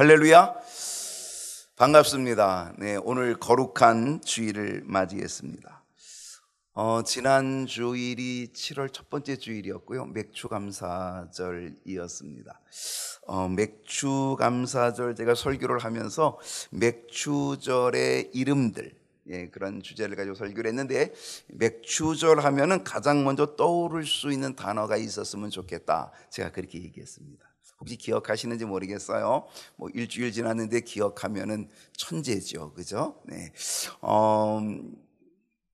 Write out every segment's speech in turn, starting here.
할렐루야, 반갑습니다. 네, 오늘 거룩한 주일을 맞이했습니다. 지난 주일이 7월 첫 번째 주일이었고요, 맥주감사절이었습니다. 맥주감사절 제가 설교를 하면서 맥주절의 이름들, 그런 주제를 가지고 설교를 했는데, 맥주절 하면은 가장 먼저 떠오를 수 있는 단어가 있었으면 좋겠다, 제가 그렇게 얘기했습니다. 혹시 기억하시는지 모르겠어요. 일주일 지났는데 기억하면은 천재죠, 그죠? 네.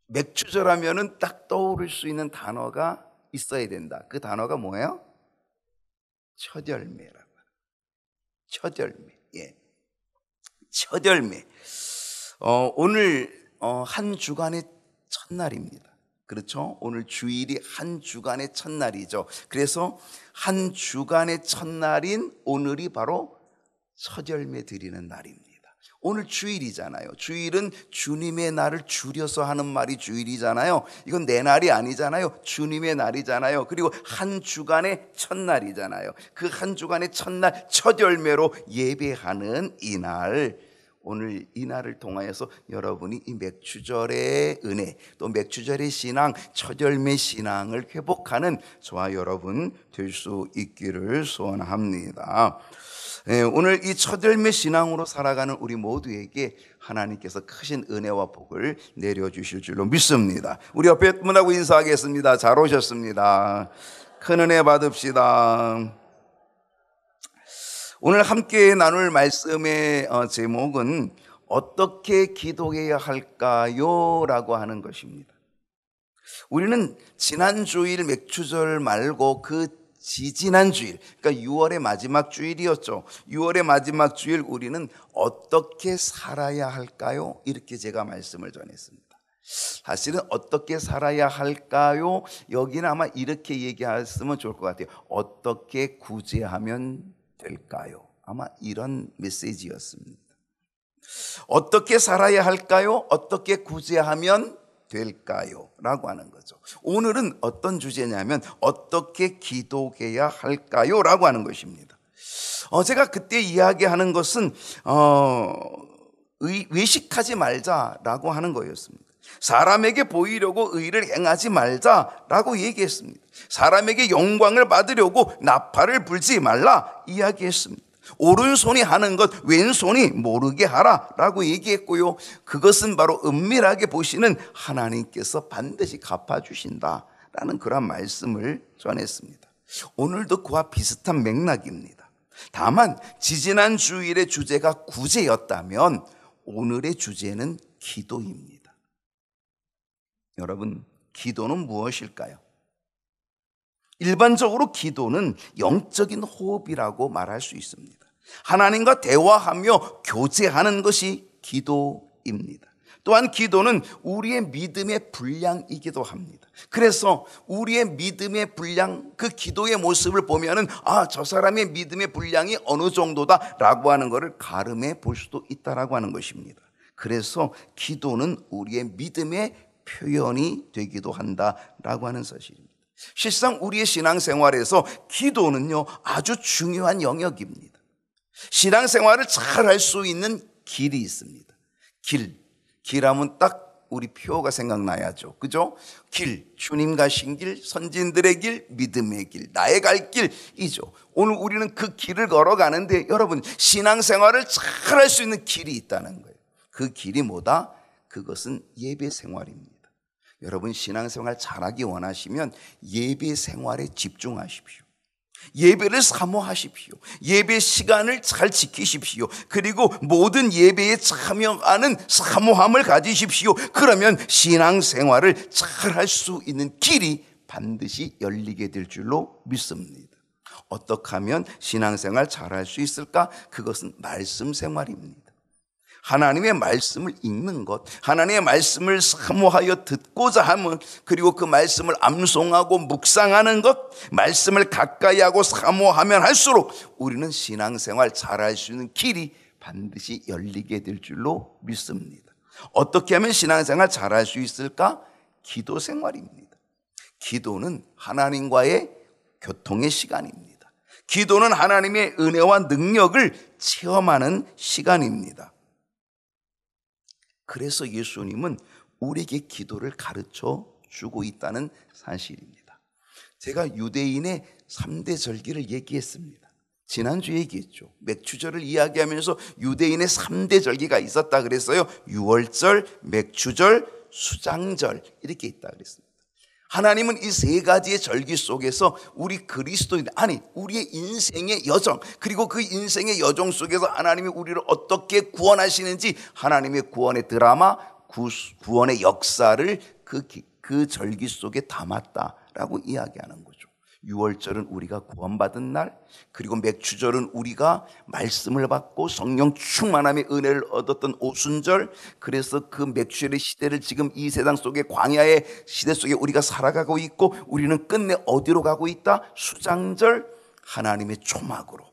맥주절 하면은 딱 떠오를 수 있는 단어가 있어야 된다. 그 단어가 뭐예요? 첫열매라고. 첫열매. 예. 첫열매. 오늘 한 주간의 첫날입니다. 그렇죠? 오늘 주일이 한 주간의 첫날이죠. 그래서 한 주간의 첫날인 오늘이 바로 첫열매 드리는 날입니다. 오늘 주일이잖아요. 주일은 주님의 날을 줄여서 하는 말이 주일이잖아요. 이건 내 날이 아니잖아요. 주님의 날이잖아요. 그리고 한 주간의 첫날이잖아요. 그 한 주간의 첫날 첫열매로 예배하는 이 날, 오늘 이 날을 통하여서 여러분이 이 맥주절의 은혜, 또 맥주절의 신앙, 첫열매 신앙을 회복하는 저와 여러분 될 수 있기를 소원합니다. 오늘 이 첫열매 신앙으로 살아가는 우리 모두에게 하나님께서 크신 은혜와 복을 내려주실 줄로 믿습니다. 우리 옆에 분하고 인사하겠습니다. 잘 오셨습니다. 큰 은혜 받읍시다. 오늘 함께 나눌 말씀의 제목은 어떻게 기도해야 할까요? 라고 하는 것입니다. 우리는 지난 주일 맥주절 말고 그 지지난 주일, 그러니까 6월의 마지막 주일이었죠. 6월의 마지막 주일 우리는 어떻게 살아야 할까요? 이렇게 제가 말씀을 전했습니다. 사실은 어떻게 살아야 할까요? 여기는 아마 이렇게 얘기했으면 좋을 것 같아요. 어떻게 구제하면 될까요? 아마 이런 메시지였습니다. 어떻게 살아야 할까요? 어떻게 구제하면 될까요? 라고 하는 거죠. 오늘은 어떤 주제냐면 어떻게 기도해야 할까요? 라고 하는 것입니다. 제가 그때 이야기하는 것은 외식하지 말자라고 하는 거였습니다. 사람에게 보이려고 의를 행하지 말자라고 얘기했습니다. 사람에게 영광을 받으려고 나팔을 불지 말라 이야기했습니다. 오른손이 하는 것 왼손이 모르게 하라라고 얘기했고요. 그것은 바로 은밀하게 보시는 하나님께서 반드시 갚아주신다라는 그런 말씀을 전했습니다. 오늘도 그와 비슷한 맥락입니다. 다만 지지난 주일의 주제가 구제였다면 오늘의 주제는 기도입니다. 여러분, 기도는 무엇일까요? 일반적으로 기도는 영적인 호흡이라고 말할 수 있습니다. 하나님과 대화하며 교제하는 것이 기도입니다. 또한 기도는 우리의 믿음의 분량이기도 합니다. 그래서 우리의 믿음의 분량, 그 기도의 모습을 보면은 저 사람의 믿음의 분량이 어느 정도다라고 하는 것을 가름해 볼 수도 있다라고 하는 것입니다. 그래서 기도는 우리의 믿음의 표현이 되기도 한다라고 하는 사실입니다. 실상 우리의 신앙생활에서 기도는요 아주 중요한 영역입니다. 신앙생활을 잘 할 수 있는 길이 있습니다. 길하면 딱 우리 표가 생각나야죠, 그죠? 길, 주님 가신 길, 선진들의 길, 믿음의 길, 나의 갈 길이죠. 오늘 우리는 그 길을 걸어가는데 여러분, 신앙생활을 잘 할 수 있는 길이 있다는 거예요. 그 길이 뭐다? 그것은 예배 생활입니다. 여러분, 신앙생활 잘하기 원하시면 예배 생활에 집중하십시오. 예배를 사모하십시오. 예배 시간을 잘 지키십시오. 그리고 모든 예배에 참여하는 사모함을 가지십시오. 그러면 신앙생활을 잘 할 수 있는 길이 반드시 열리게 될 줄로 믿습니다. 어떻게 하면 신앙생활 잘 할 수 있을까? 그것은 말씀 생활입니다. 하나님의 말씀을 읽는 것, 하나님의 말씀을 사모하여 듣고자 함은, 그리고 그 말씀을 암송하고 묵상하는 것, 말씀을 가까이 하고 사모하면 할수록 우리는 신앙생활 잘할 수 있는 길이 반드시 열리게 될 줄로 믿습니다. 어떻게 하면 신앙생활 잘할 수 있을까? 기도 생활입니다. 기도는 하나님과의 교통의 시간입니다. 기도는 하나님의 은혜와 능력을 체험하는 시간입니다. 그래서 예수님은 우리에게 기도를 가르쳐 주고 있다는 사실입니다. 제가 유대인의 3대 절기를 얘기했습니다. 지난주에 얘기했죠. 맥추절을 이야기하면서 유대인의 3대 절기가 있었다 그랬어요. 유월절, 맥추절, 수장절 이렇게 있다 그랬습니다. 하나님은 이 세 가지의 절기 속에서 우리 그리스도인, 아니 우리의 인생의 여정, 그리고 그 인생의 여정 속에서 하나님이 우리를 어떻게 구원하시는지, 하나님의 구원의 드라마, 구원의 역사를 그 절기 속에 담았다라고 이야기하는 거죠. 유월절은 우리가 구원받은 날, 그리고 맥추절은 우리가 말씀을 받고 성령 충만함의 은혜를 얻었던 오순절, 그래서 그 맥추절의 시대를 지금 이 세상 속에 광야의 시대 속에 우리가 살아가고 있고, 우리는 끝내 어디로 가고 있다? 수장절, 하나님의 초막으로.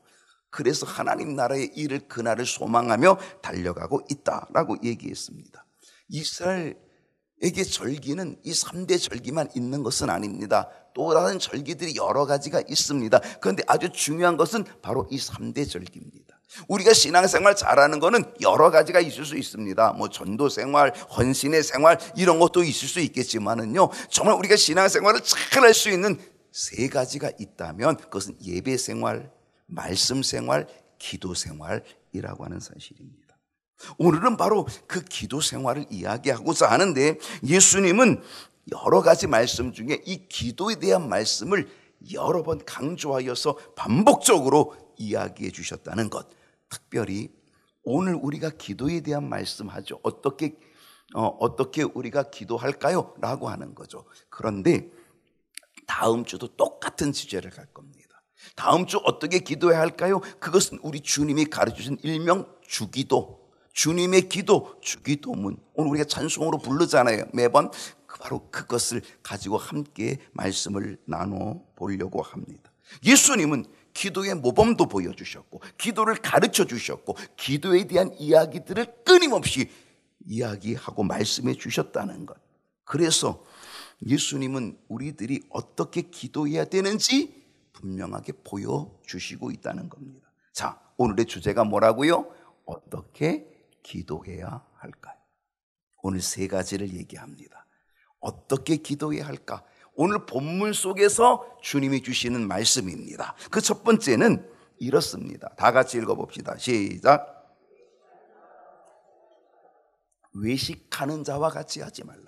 그래서 하나님 나라의 일을 그날을 소망하며 달려가고 있다라고 얘기했습니다. 이스라엘에게 절기는 이 3대 절기만 있는 것은 아닙니다. 또 다른 절기들이 여러 가지가 있습니다. 그런데 아주 중요한 것은 바로 이 3대 절기입니다. 우리가 신앙생활 잘하는 거는 여러 가지가 있을 수 있습니다. 뭐 전도생활, 헌신의 생활 이런 것도 있을 수 있겠지만은요, 정말 우리가 신앙생활을 잘 할 수 있는 세 가지가 있다면 그것은 예배생활, 말씀생활, 기도생활이라고 하는 사실입니다. 오늘은 바로 그 기도생활을 이야기하고자 하는데, 예수님은 여러 가지 말씀 중에 이 기도에 대한 말씀을 여러 번 강조하여서 반복적으로 이야기해 주셨다는 것. 특별히 오늘 우리가 기도에 대한 말씀하죠. 어떻게 우리가 기도할까요? 라고 하는 거죠. 그런데 다음 주도 똑같은 주제를 갈 겁니다. 다음 주 어떻게 기도해야 할까요? 그것은 우리 주님이 가르쳐주신 일명 주기도, 주님의 기도, 주기도문. 오늘 우리가 찬송으로 부르잖아요, 매번. 바로 그것을 가지고 함께 말씀을 나눠보려고 합니다. 예수님은 기도의 모범도 보여주셨고, 기도를 가르쳐 주셨고, 기도에 대한 이야기들을 끊임없이 이야기하고 말씀해 주셨다는 것. 그래서 예수님은 우리들이 어떻게 기도해야 되는지 분명하게 보여주시고 있다는 겁니다. 자, 오늘의 주제가 뭐라고요? 어떻게 기도해야 할까요? 오늘 세 가지를 얘기합니다. 어떻게 기도해야 할까? 오늘 본문 속에서 주님이 주시는 말씀입니다. 그 첫 번째는 이렇습니다. 다 같이 읽어봅시다. 시작. 외식하는 자와 같이 하지 말라.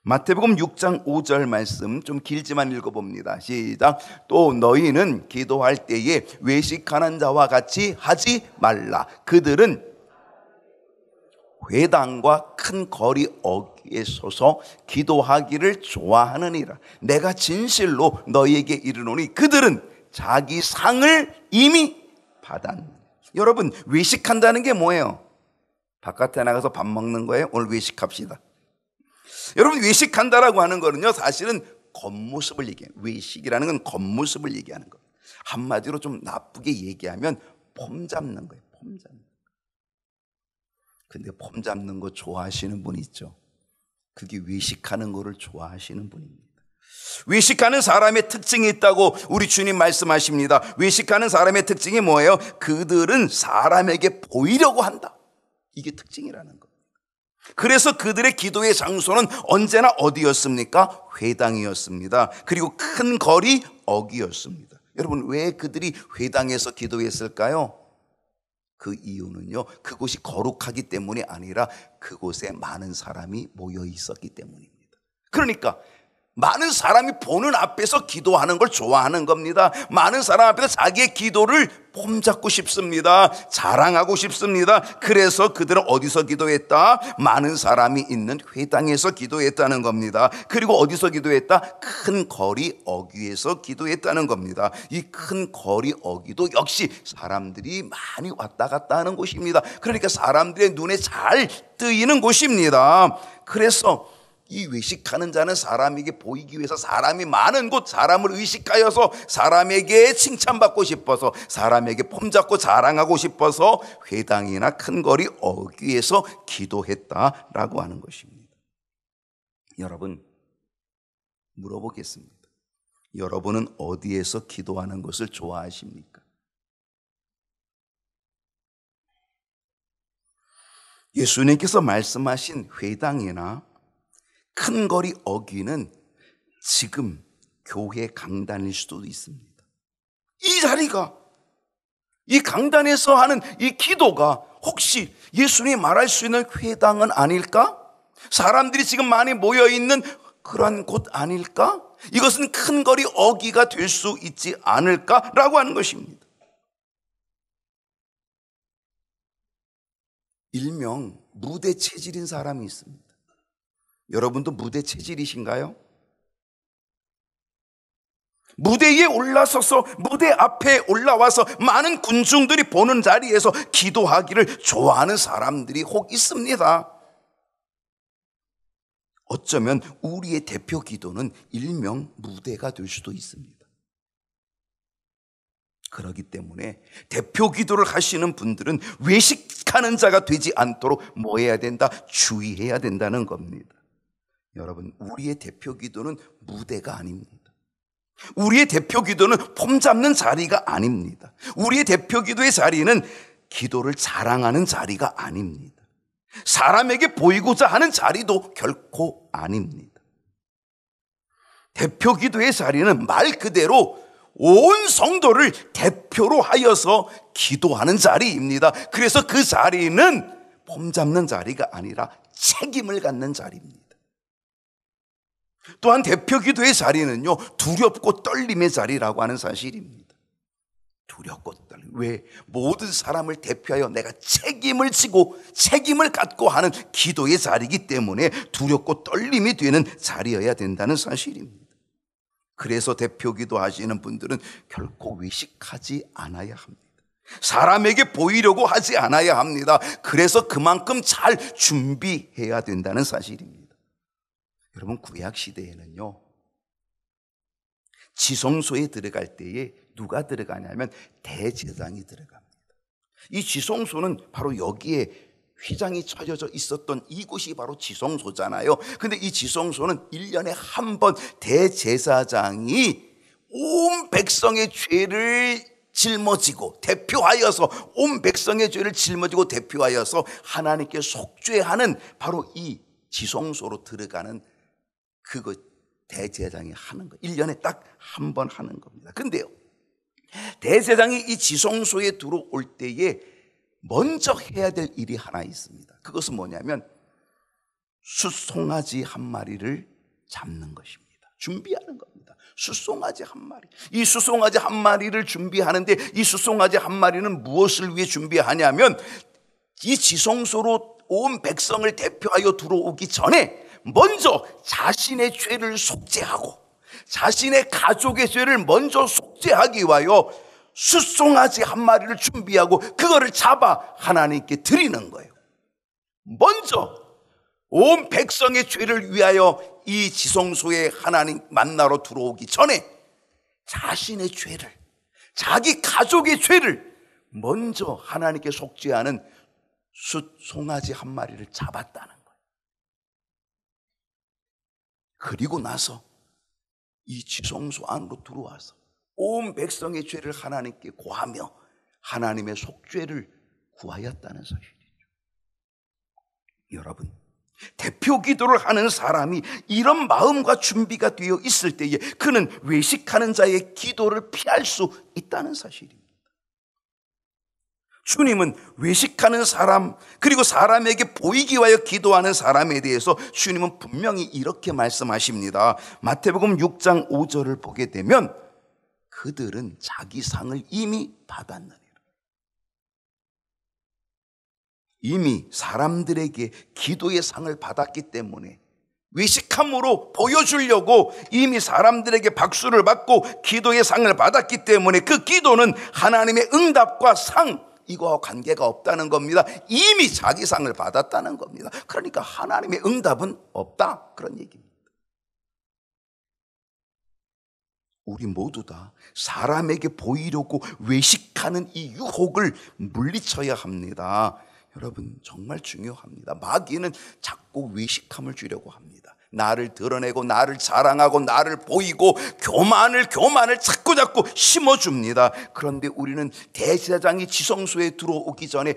마태복음 6장 5절 말씀 좀 길지만 읽어봅니다. 시작. 또 너희는 기도할 때에 외식하는 자와 같이 하지 말라. 그들은 회당과 큰 거리 어귀에 서서 기도하기를 좋아하느니라. 내가 진실로 너희에게 이르노니 그들은 자기 상을 이미 받았느니라. 여러분, 외식한다는 게 뭐예요? 바깥에 나가서 밥 먹는 거예요? 오늘 외식합시다. 여러분, 외식한다라고 하는 거는요, 사실은 겉모습을 얘기해요. 외식이라는 건 겉모습을 얘기하는 거예요. 한마디로 좀 나쁘게 얘기하면 폼 잡는 거예요. 폼 잡는 거. 근데 폼 잡는 거 좋아하시는 분 있죠? 그게 외식하는 거를 좋아하시는 분입니다. 외식하는 사람의 특징이 있다고 우리 주님 말씀하십니다. 외식하는 사람의 특징이 뭐예요? 그들은 사람에게 보이려고 한다. 이게 특징이라는 겁니다. 그래서 그들의 기도의 장소는 언제나 어디였습니까? 회당이었습니다. 그리고 큰 거리 어귀였습니다. 여러분, 왜 그들이 회당에서 기도했을까요? 그 이유는요, 그곳이 거룩하기 때문이 아니라 그곳에 많은 사람이 모여 있었기 때문입니다. 그러니까 많은 사람이 보는 앞에서 기도하는 걸 좋아하는 겁니다. 많은 사람 앞에서 자기의 기도를 폼잡고 싶습니다. 자랑하고 싶습니다. 그래서 그들은 어디서 기도했다? 많은 사람이 있는 회당에서 기도했다는 겁니다. 그리고 어디서 기도했다? 큰 거리 어귀에서 기도했다는 겁니다. 이 큰 거리 어귀도 역시 사람들이 많이 왔다 갔다 하는 곳입니다. 그러니까 사람들의 눈에 잘 뜨이는 곳입니다. 그래서 이 외식하는 자는 사람에게 보이기 위해서 사람이 많은 곳, 사람을 의식하여서 사람에게 칭찬받고 싶어서, 사람에게 폼잡고 자랑하고 싶어서 회당이나 큰 거리 어귀에서 기도했다라고 하는 것입니다. 여러분, 물어보겠습니다. 여러분은 어디에서 기도하는 것을 좋아하십니까? 예수님께서 말씀하신 회당이나 큰 거리 어귀는 지금 교회 강단일 수도 있습니다. 이 자리가, 이 강단에서 하는 이 기도가 혹시 예수님이 말할 수 있는 회당은 아닐까? 사람들이 지금 많이 모여있는 그런 곳 아닐까? 이것은 큰 거리 어귀가 될 수 있지 않을까라고 하는 것입니다. 일명 무대 체질인 사람이 있습니다. 여러분도 무대 체질이신가요? 무대에 올라서서 무대 앞에 올라와서 많은 군중들이 보는 자리에서 기도하기를 좋아하는 사람들이 혹 있습니다. 어쩌면 우리의 대표 기도는 일명 무대가 될 수도 있습니다. 그렇기 때문에 대표 기도를 하시는 분들은 외식하는 자가 되지 않도록 뭐 해야 된다? 주의해야 된다는 겁니다. 여러분, 우리의 대표 기도는 무대가 아닙니다. 우리의 대표 기도는 폼 잡는 자리가 아닙니다. 우리의 대표 기도의 자리는 기도를 자랑하는 자리가 아닙니다. 사람에게 보이고자 하는 자리도 결코 아닙니다. 대표 기도의 자리는 말 그대로 온 성도를 대표로 하여서 기도하는 자리입니다. 그래서 그 자리는 폼 잡는 자리가 아니라 책임을 갖는 자리입니다. 또한 대표 기도의 자리는요, 두렵고 떨림의 자리라고 하는 사실입니다. 두렵고 떨림. 왜? 모든 사람을 대표하여 내가 책임을 지고 책임을 갖고 하는 기도의 자리이기 때문에 두렵고 떨림이 되는 자리여야 된다는 사실입니다. 그래서 대표 기도 하시는 분들은 결코 외식하지 않아야 합니다. 사람에게 보이려고 하지 않아야 합니다. 그래서 그만큼 잘 준비해야 된다는 사실입니다. 여러분, 구약 시대에는요, 지성소에 들어갈 때에 누가 들어가냐면 대제사장이 들어갑니다. 이 지성소는 바로 여기에 휘장이 차려져 있었던 이곳이 바로 지성소잖아요. 근데 이 지성소는 1년에 한 번 대제사장이 온 백성의 죄를 짊어지고 대표하여서, 온 백성의 죄를 짊어지고 대표하여서 하나님께 속죄하는 바로 이 지성소로 들어가는 그거 대제사장이 하는 거, 1년에 딱 한 번 하는 겁니다. 근데요, 대제사장이 이 지성소에 들어올 때에 먼저 해야 될 일이 하나 있습니다. 그것은 뭐냐면 숫송아지 한 마리를 잡는 것입니다. 준비하는 겁니다. 숫송아지 한 마리. 이 숫송아지 한 마리를 준비하는데, 이 숫송아지 한 마리는 무엇을 위해 준비하냐면 이 지성소로 온 백성을 대표하여 들어오기 전에 먼저 자신의 죄를 속죄하고 자신의 가족의 죄를 먼저 속죄하기 위하여 숫송아지 한 마리를 준비하고 그거를 잡아 하나님께 드리는 거예요. 먼저 온 백성의 죄를 위하여 이 지성소에 하나님 만나러 들어오기 전에 자신의 죄를, 자기 가족의 죄를 먼저 하나님께 속죄하는 숫송아지 한 마리를 잡았다는 거예요. 그리고 나서 이 지성소 안으로 들어와서 온 백성의 죄를 하나님께 고하며 하나님의 속죄를 구하였다는 사실이죠. 여러분, 대표 기도를 하는 사람이 이런 마음과 준비가 되어 있을 때에 그는 외식하는 자의 기도를 피할 수 있다는 사실입니다. 주님은 외식하는 사람, 그리고 사람에게 보이기 위하여 기도하는 사람에 대해서 주님은 분명히 이렇게 말씀하십니다. 마태복음 6장 5절을 보게 되면 그들은 자기 상을 이미 받았느니라. 이미 사람들에게 기도의 상을 받았기 때문에 외식함으로 보여주려고 이미 사람들에게 박수를 받고 기도의 상을 받았기 때문에 그 기도는 하나님의 응답과 상, 이거와 관계가 없다는 겁니다. 이미 자기 상을 받았다는 겁니다. 그러니까 하나님의 응답은 없다, 그런 얘기입니다. 우리 모두 다 사람에게 보이려고 외식하는 이 유혹을 물리쳐야 합니다. 여러분, 정말 중요합니다. 마귀는 자꾸 외식함을 주려고 합니다. 나를 드러내고 나를 자랑하고 나를 보이고 교만을 자꾸 심어줍니다. 그런데 우리는 대제사장이 지성소에 들어오기 전에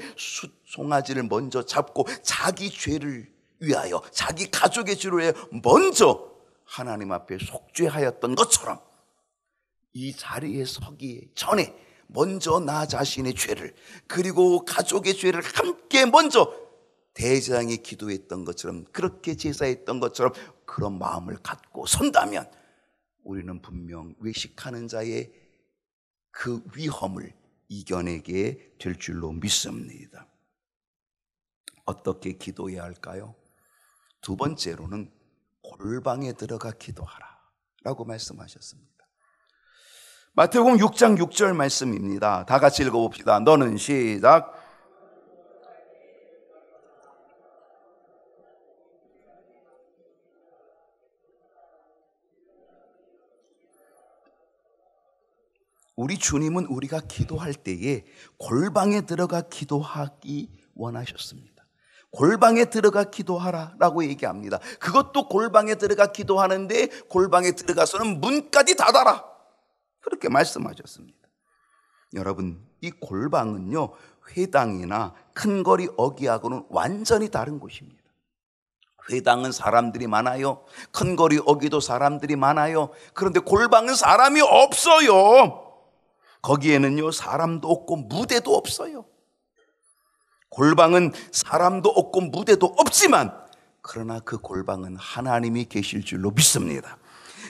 송아지를 먼저 잡고 자기 죄를 위하여, 자기 가족의 죄를 위하여 먼저 하나님 앞에 속죄하였던 것처럼 이 자리에 서기 전에 먼저 나 자신의 죄를, 그리고 가족의 죄를 함께 먼저 대제사장이 기도했던 것처럼, 그렇게 제사했던 것처럼 그런 마음을 갖고 선다면 우리는 분명 외식하는 자의 그 위험을 이겨내게 될 줄로 믿습니다. 어떻게 기도해야 할까요? 두 번째로는 골방에 들어가 기도하라 라고 말씀하셨습니다. 마태복음 6장 6절 말씀입니다. 다 같이 읽어봅시다. 너는 시작. 우리 주님은 우리가 기도할 때에 골방에 들어가 기도하기 원하셨습니다. 골방에 들어가 기도하라라고 얘기합니다. 그것도 골방에 들어가 기도하는데 골방에 들어가서는 문까지 닫아라, 그렇게 말씀하셨습니다. 여러분, 이 골방은요, 회당이나 큰 거리 어귀하고는 완전히 다른 곳입니다. 회당은 사람들이 많아요. 큰 거리 어귀도 사람들이 많아요. 그런데 골방은 사람이 없어요. 거기에는요, 사람도 없고 무대도 없어요. 골방은 사람도 없고 무대도 없지만, 그러나 그 골방은 하나님이 계실 줄로 믿습니다.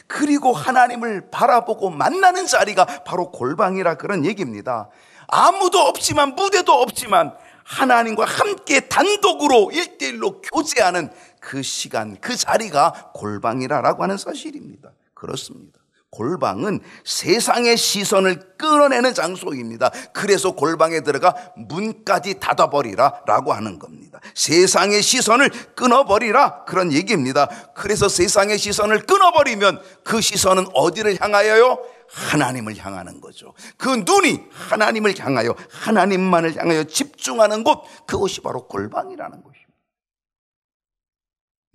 그리고 하나님을 바라보고 만나는 자리가 바로 골방이라, 그런 얘기입니다. 아무도 없지만, 무대도 없지만 하나님과 함께 단독으로 1대1로 교제하는 그 시간, 그 자리가 골방이라고 하는 사실입니다. 그렇습니다. 골방은 세상의 시선을 끌어내는 장소입니다. 그래서 골방에 들어가 문까지 닫아버리라 라고 하는 겁니다. 세상의 시선을 끊어버리라, 그런 얘기입니다. 그래서 세상의 시선을 끊어버리면 그 시선은 어디를 향하여요? 하나님을 향하는 거죠. 그 눈이 하나님을 향하여, 하나님만을 향하여 집중하는 곳, 그것이 바로 골방이라는 것입니다.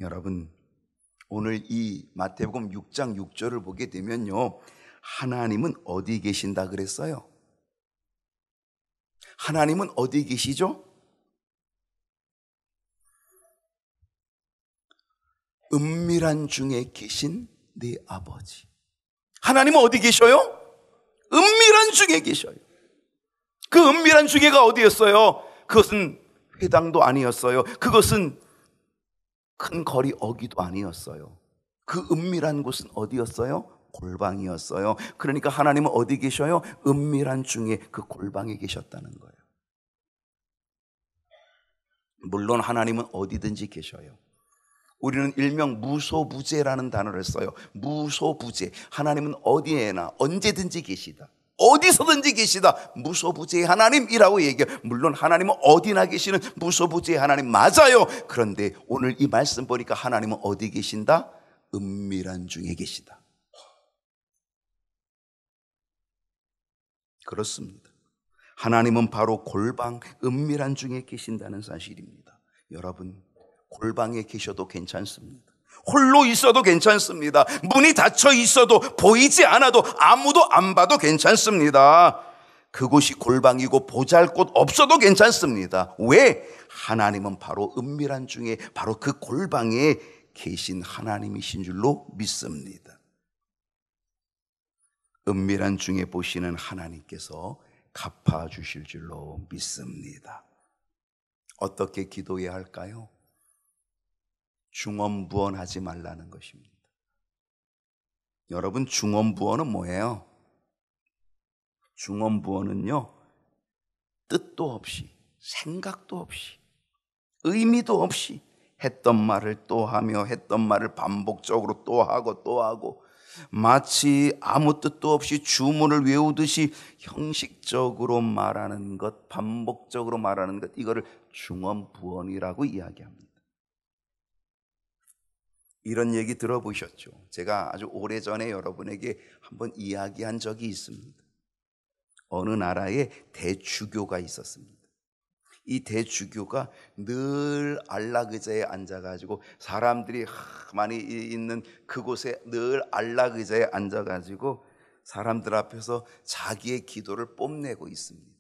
여러분, 오늘 이 마태복음 6장 6절을 보게 되면요, 하나님은 어디 계신다 그랬어요? 하나님은 어디 계시죠? 은밀한 중에 계신 네 아버지. 하나님은 어디 계셔요? 은밀한 중에 계셔요. 그 은밀한 중에가 어디였어요? 그것은 회당도 아니었어요. 그것은 큰 거리 어귀도 아니었어요. 그 은밀한 곳은 어디였어요? 골방이었어요. 그러니까 하나님은 어디 계셔요? 은밀한 중에 그 골방에 계셨다는 거예요. 물론 하나님은 어디든지 계셔요. 우리는 일명 무소부재라는 단어를 써요. 무소부재. 하나님은 어디에나 언제든지 계시다. 어디서든지 계시다. 무소부재의 하나님이라고 얘기해요. 물론 하나님은 어디나 계시는 무소부재의 하나님 맞아요. 그런데 오늘 이 말씀 보니까 하나님은 어디 계신다? 은밀한 중에 계시다. 그렇습니다. 하나님은 바로 골방, 은밀한 중에 계신다는 사실입니다. 여러분, 골방에 계셔도 괜찮습니다. 홀로 있어도 괜찮습니다. 문이 닫혀 있어도, 보이지 않아도, 아무도 안 봐도 괜찮습니다. 그곳이 골방이고 보잘곳 없어도 괜찮습니다. 왜? 하나님은 바로 은밀한 중에, 바로 그 골방에 계신 하나님이신 줄로 믿습니다. 은밀한 중에 보시는 하나님께서 갚아주실 줄로 믿습니다. 어떻게 기도해야 할까요? 중언부언하지 말라는 것입니다. 여러분, 중언부언은 뭐예요? 중언부언은요, 뜻도 없이, 생각도 없이, 의미도 없이 했던 말을 또 하며 했던 말을 반복적으로 또 하고 또 하고, 마치 아무 뜻도 없이 주문을 외우듯이 형식적으로 말하는 것, 반복적으로 말하는 것, 이거를 중언부언이라고 이야기합니다. 이런 얘기 들어보셨죠? 제가 아주 오래전에 여러분에게 한번 이야기한 적이 있습니다. 어느 나라에 대주교가 있었습니다. 이 대주교가 늘 안락의자에 앉아가지고 사람들이 많이 있는 그곳에 늘 안락의자에 앉아가지고 사람들 앞에서 자기의 기도를 뽐내고 있습니다.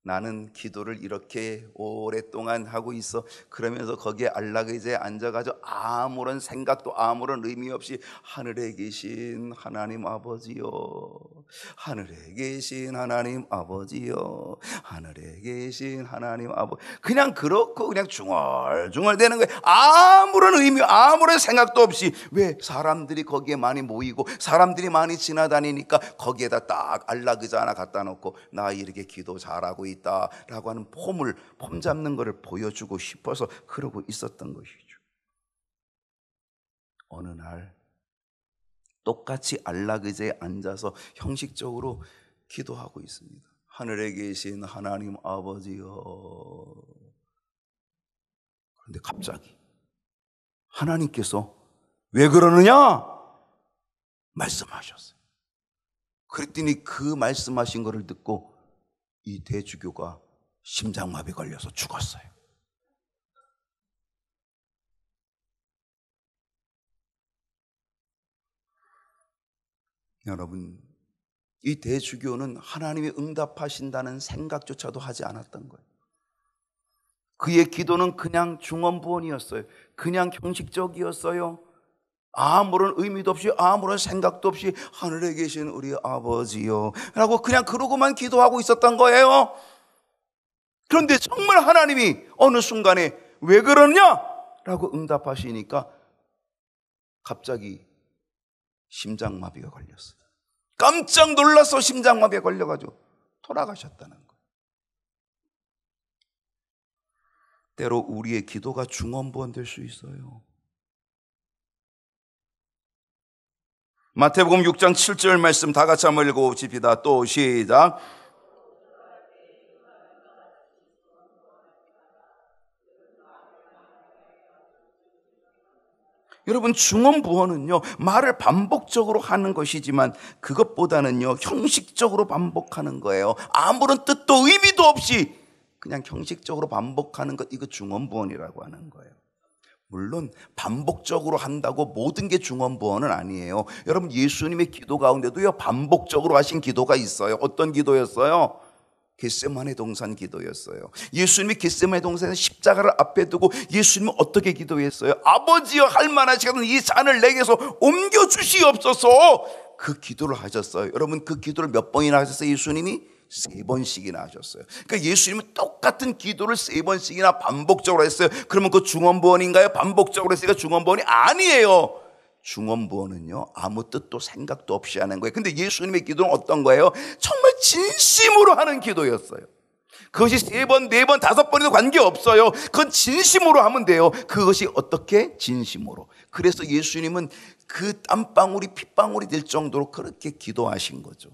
나는 기도를 이렇게 오랫동안 하고 있어. 그러면서 거기에 안락의자에 앉아가지고 아무런 생각도 아무런 의미 없이 하늘에 계신 하나님 아버지요, 하늘에 계신 하나님 아버지요, 하늘에 계신 하나님 아버지, 그냥 그렇고 그냥 중얼중얼 되는 거예요. 아무런 의미, 아무런 생각도 없이. 왜? 사람들이 거기에 많이 모이고 사람들이 많이 지나다니니까 거기에다 딱 안락의자 하나 갖다 놓고 나 이렇게 기도 잘하고 있다라고 하는 폼 잡는 것을 보여주고 싶어서 그러고 있었던 것이죠. 어느 날 똑같이 안락의자에 앉아서 형식적으로 기도하고 있습니다. 하늘에 계신 하나님 아버지여. 그런데 갑자기 하나님께서 왜 그러느냐 말씀하셨어요. 그랬더니 그 말씀하신 것을 듣고 이 대주교가 심장마비 걸려서 죽었어요. 여러분, 이 대주교는 하나님이 응답하신다는 생각조차도 하지 않았던 거예요. 그의 기도는 그냥 중언부언이었어요. 그냥 형식적이었어요. 아무런 의미도 없이 아무런 생각도 없이 하늘에 계신 우리 아버지요 라고 그냥 그러고만 기도하고 있었던 거예요. 그런데 정말 하나님이 어느 순간에 왜 그러냐 라고 응답하시니까 갑자기 심장마비가 걸렸어요. 깜짝 놀라서 심장마비에 걸려가지고 돌아가셨다는 거예요. 때로 우리의 기도가 중언부언 될 수 있어요. 마태복음 6장 7절 말씀 다 같이 한번 읽어봅시다. 또 시작. 여러분, 중언부언은요 말을 반복적으로 하는 것이지만 그것보다는요 형식적으로 반복하는 거예요. 아무런 뜻도 의미도 없이 그냥 형식적으로 반복하는 것, 이거 중언부언이라고 하는 거예요. 물론 반복적으로 한다고 모든 게 중언부언은 아니에요. 여러분, 예수님의 기도 가운데도요 반복적으로 하신 기도가 있어요. 어떤 기도였어요? 겟세마네 동산 기도였어요. 예수님이 겟세마네 동산에 십자가를 앞에 두고 예수님은 어떻게 기도했어요? 아버지여, 할 만하시거든 이 잔을 내게서 옮겨 주시옵소서. 그 기도를 하셨어요. 여러분, 그 기도를 몇 번이나 하셨어요? 예수님이 3번씩이나 하셨어요. 그러니까 예수님은 똑같은 기도를 3번씩이나 반복적으로 했어요. 그러면 그 중언부언인가요? 반복적으로 했으니까 중언부언이 아니에요. 중언부언은요 아무 뜻도 생각도 없이 하는 거예요. 근데 예수님의 기도는 어떤 거예요? 정말 진심으로 하는 기도였어요. 그것이 3번, 4번, 5번에도 관계없어요. 그건 진심으로 하면 돼요. 그것이 어떻게? 진심으로. 그래서 예수님은 그 땀방울이 핏방울이 될 정도로 그렇게 기도하신 거죠.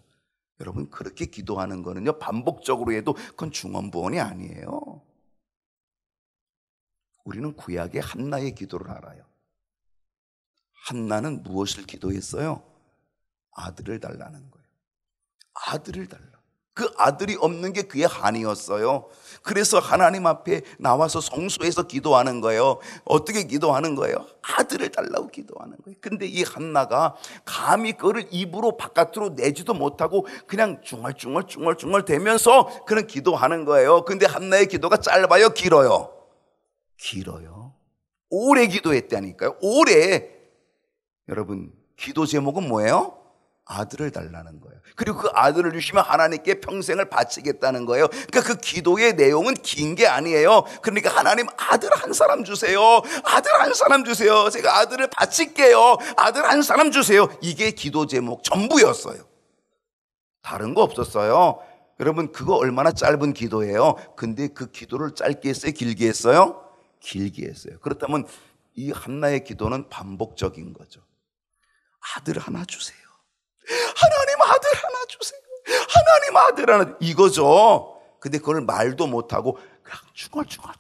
여러분, 그렇게 기도하는 거는요 반복적으로 해도 그건 중언부언이 아니에요. 우리는 구약의 한나의 기도를 알아요. 한나는 무엇을 기도했어요? 아들을 달라는 거예요. 아들을 달라. 그 아들이 없는 게 그의 한이었어요. 그래서 하나님 앞에 나와서 성소에서 기도하는 거예요. 어떻게 기도하는 거예요? 아들을 달라고 기도하는 거예요. 근데 이 한나가 감히 그거를 입으로 바깥으로 내지도 못하고 그냥 중얼중얼 대면서 그런 기도하는 거예요. 근데 한나의 기도가 짧아요? 길어요? 길어요. 오래 기도했다니까요. 오래. 여러분, 기도 제목은 뭐예요? 아들을 달라는 거예요. 그리고 그 아들을 주시면 하나님께 평생을 바치겠다는 거예요. 그러니까 그 기도의 내용은 긴 게 아니에요. 그러니까 하나님, 아들 한 사람 주세요. 아들 한 사람 주세요. 제가 아들을 바칠게요. 아들 한 사람 주세요. 이게 기도 제목 전부였어요. 다른 거 없었어요. 여러분, 그거 얼마나 짧은 기도예요. 근데 그 기도를 짧게 했어요? 길게 했어요? 길게 했어요. 그렇다면 이 한나의 기도는 반복적인 거죠. 아들 하나 주세요. 하나님, 아들 하나 주세요. 하나님, 아들 하나, 이거죠. 근데 그걸 말도 못하고 그냥 중얼중얼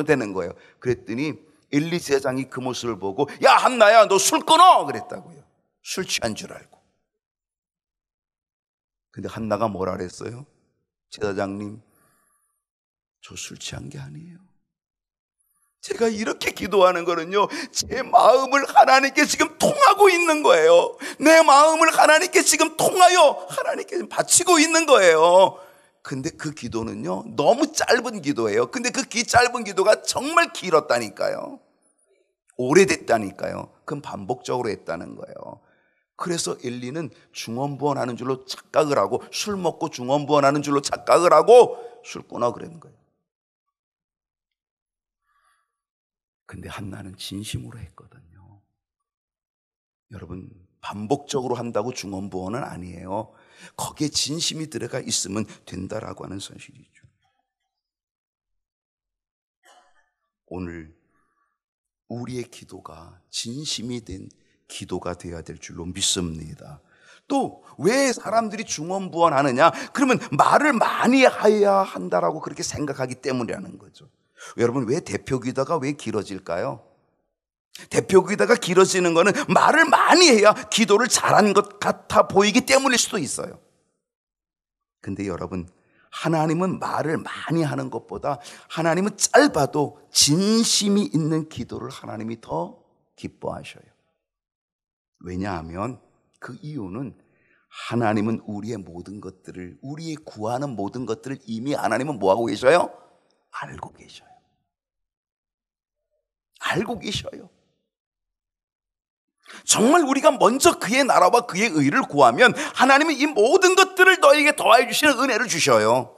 되는 거예요. 그랬더니 엘리 제사장이 그 모습을 보고, 야 한나야, 너 술 끊어 그랬다고요. 술 취한 줄 알고. 근데 한나가 뭐라 그랬어요? 제사장님, 저 술 취한 게 아니에요. 제가 이렇게 기도하는 거는요, 제 마음을 하나님께 지금 통하고 있는 거예요. 내 마음을 하나님께 지금 통하여 하나님께 바치고 있는 거예요. 근데 그 기도는요, 너무 짧은 기도예요. 근데 그 짧은 기도가 정말 길었다니까요. 오래됐다니까요. 그건 반복적으로 했다는 거예요. 그래서 엘리는 중언부언하는 줄로 착각을 하고, 술 먹고 중언부언하는 줄로 착각을 하고 술 끊어 그러는 거예요. 근데 한나는 진심으로 했거든요. 여러분, 반복적으로 한다고 중언부언은 아니에요. 거기에 진심이 들어가 있으면 된다라고 하는 사실이죠. 오늘 우리의 기도가 진심이 된 기도가 되어야 될 줄로 믿습니다. 또 왜 사람들이 중언부언하느냐? 그러면 말을 많이 해야 한다라고 그렇게 생각하기 때문이라는 거죠. 여러분, 왜 대표기도가 왜 길어질까요? 대표기도가 길어지는 거는 말을 많이 해야 기도를 잘한 것 같아 보이기 때문일 수도 있어요. 근데 여러분, 하나님은 말을 많이 하는 것보다 하나님은 짧아도 진심이 있는 기도를 하나님이 더 기뻐하셔요. 왜냐하면 그 이유는 하나님은 우리의 모든 것들을, 우리의 구하는 모든 것들을 이미 하나님은 뭐하고 계셔요? 알고 계셔요. 알고 계셔요. 정말 우리가 먼저 그의 나라와 그의 의를 구하면 하나님은 이 모든 것들을 너에게 더하여 주시는 은혜를 주셔요.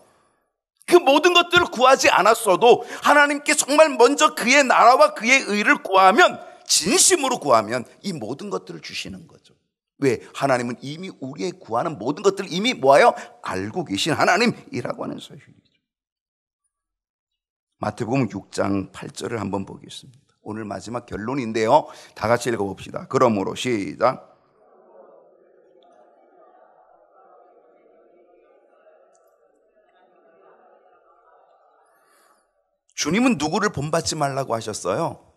그 모든 것들을 구하지 않았어도 하나님께 정말 먼저 그의 나라와 그의 의를 구하면, 진심으로 구하면 이 모든 것들을 주시는 거죠. 왜? 하나님은 이미 우리의 구하는 모든 것들을 이미 뭐예요? 알고 계신 하나님이라고 하는 사실이죠. 마태복음 6장 8절을 한번 보겠습니다. 오늘 마지막 결론인데요, 다 같이 읽어봅시다. 그러므로 시작. 주님은 누구를 본받지 말라고 하셨어요?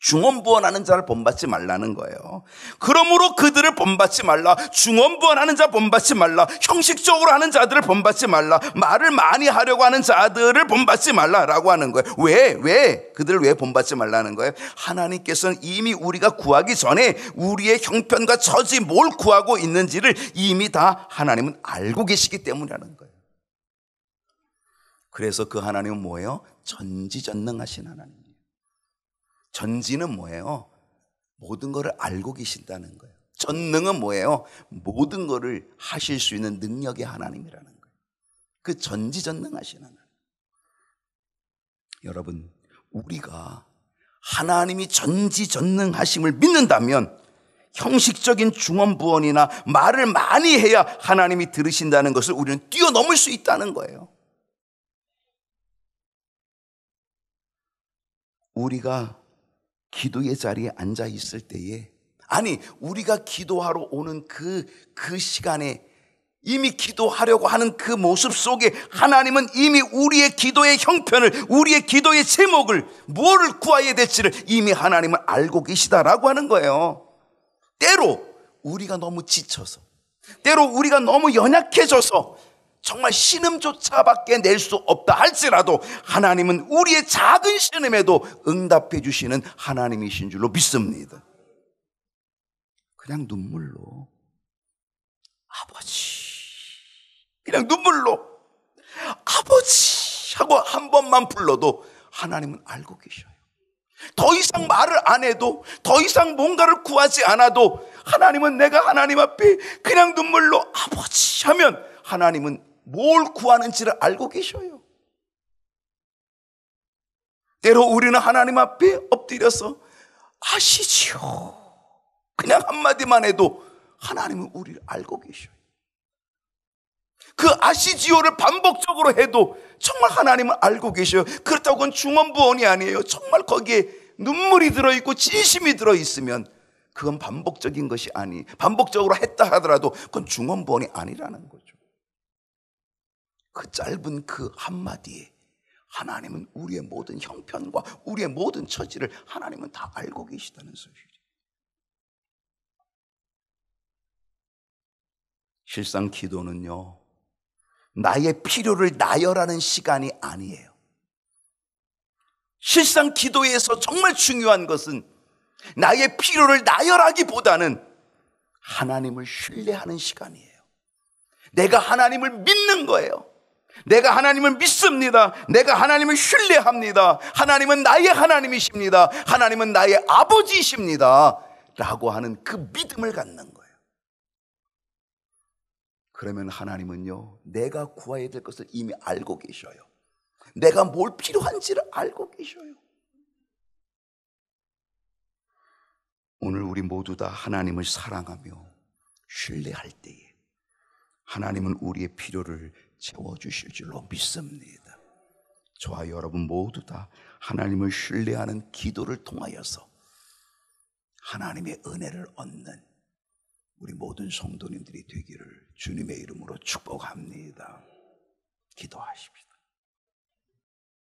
중언부언하는 자를 본받지 말라는 거예요. 그러므로 그들을 본받지 말라. 중언부언하는 자 본받지 말라. 형식적으로 하는 자들을 본받지 말라. 말을 많이 하려고 하는 자들을 본받지 말라라고 하는 거예요. 왜? 그들을 왜 본받지 말라는 거예요? 하나님께서는 이미 우리가 구하기 전에 우리의 형편과 처지, 뭘 구하고 있는지를 이미 다 하나님은 알고 계시기 때문이라는 거예요. 그래서 그 하나님은 뭐예요? 전지전능하신 하나님. 전지는 뭐예요? 모든 것을 알고 계신다는 거예요. 전능은 뭐예요? 모든 것을 하실 수 있는 능력의 하나님이라는 거예요. 그 전지전능하신 하나님. 여러분, 우리가 하나님이 전지전능하심을 믿는다면 형식적인 중언부언이나 말을 많이 해야 하나님이 들으신다는 것을 우리는 뛰어넘을 수 있다는 거예요. 우리가 기도의 자리에 앉아 있을 때에, 아니 우리가 기도하러 오는 그 시간에 이미 기도하려고 하는 그 모습 속에 하나님은 이미 우리의 기도의 형편을, 우리의 기도의 제목을, 뭐를 구해야 될지를 이미 하나님은 알고 계시다라고 하는 거예요. 때로 우리가 너무 지쳐서, 때로 우리가 너무 연약해져서 정말 신음조차밖에 낼 수 없다 할지라도 하나님은 우리의 작은 신음에도 응답해 주시는 하나님이신 줄로 믿습니다. 그냥 눈물로, 아버지, 그냥 눈물로 아버지 하고 한 번만 불러도 하나님은 알고 계셔요. 더 이상 말을 안 해도, 더 이상 뭔가를 구하지 않아도 하나님은, 내가 하나님 앞에 그냥 눈물로 아버지 하면 하나님은 뭘 구하는지를 알고 계셔요. 때로 우리는 하나님 앞에 엎드려서 아시지요, 그냥 한마디만 해도 하나님은 우리를 알고 계셔요. 그 아시지요를 반복적으로 해도 정말 하나님은 알고 계셔요. 그렇다고 그건 중언부언이 아니에요. 정말 거기에 눈물이 들어있고 진심이 들어있으면 그건 반복적인 것이 아니, 반복적으로 했다 하더라도 그건 중언부언이 아니라는 거죠. 그 짧은 그 한마디에 하나님은 우리의 모든 형편과 우리의 모든 처지를 하나님은 다 알고 계시다는 사실이에요. 실상 기도는요, 나의 필요를 나열하는 시간이 아니에요. 실상 기도에서 정말 중요한 것은 나의 필요를 나열하기보다는 하나님을 신뢰하는 시간이에요. 내가 하나님을 믿는 거예요. 내가 하나님을 믿습니다. 내가 하나님을 신뢰합니다. 하나님은 나의 하나님이십니다. 하나님은 나의 아버지이십니다. 라고 하는 그 믿음을 갖는 거예요. 그러면 하나님은요, 내가 구해야 될 것을 이미 알고 계셔요. 내가 뭘 필요한지를 알고 계셔요. 오늘 우리 모두 다 하나님을 사랑하며 신뢰할 때에 하나님은 우리의 필요를 채워주실 줄로 믿습니다. 저와 여러분 모두 다 하나님을 신뢰하는 기도를 통하여서 하나님의 은혜를 얻는 우리 모든 성도님들이 되기를 주님의 이름으로 축복합니다. 기도하십시다.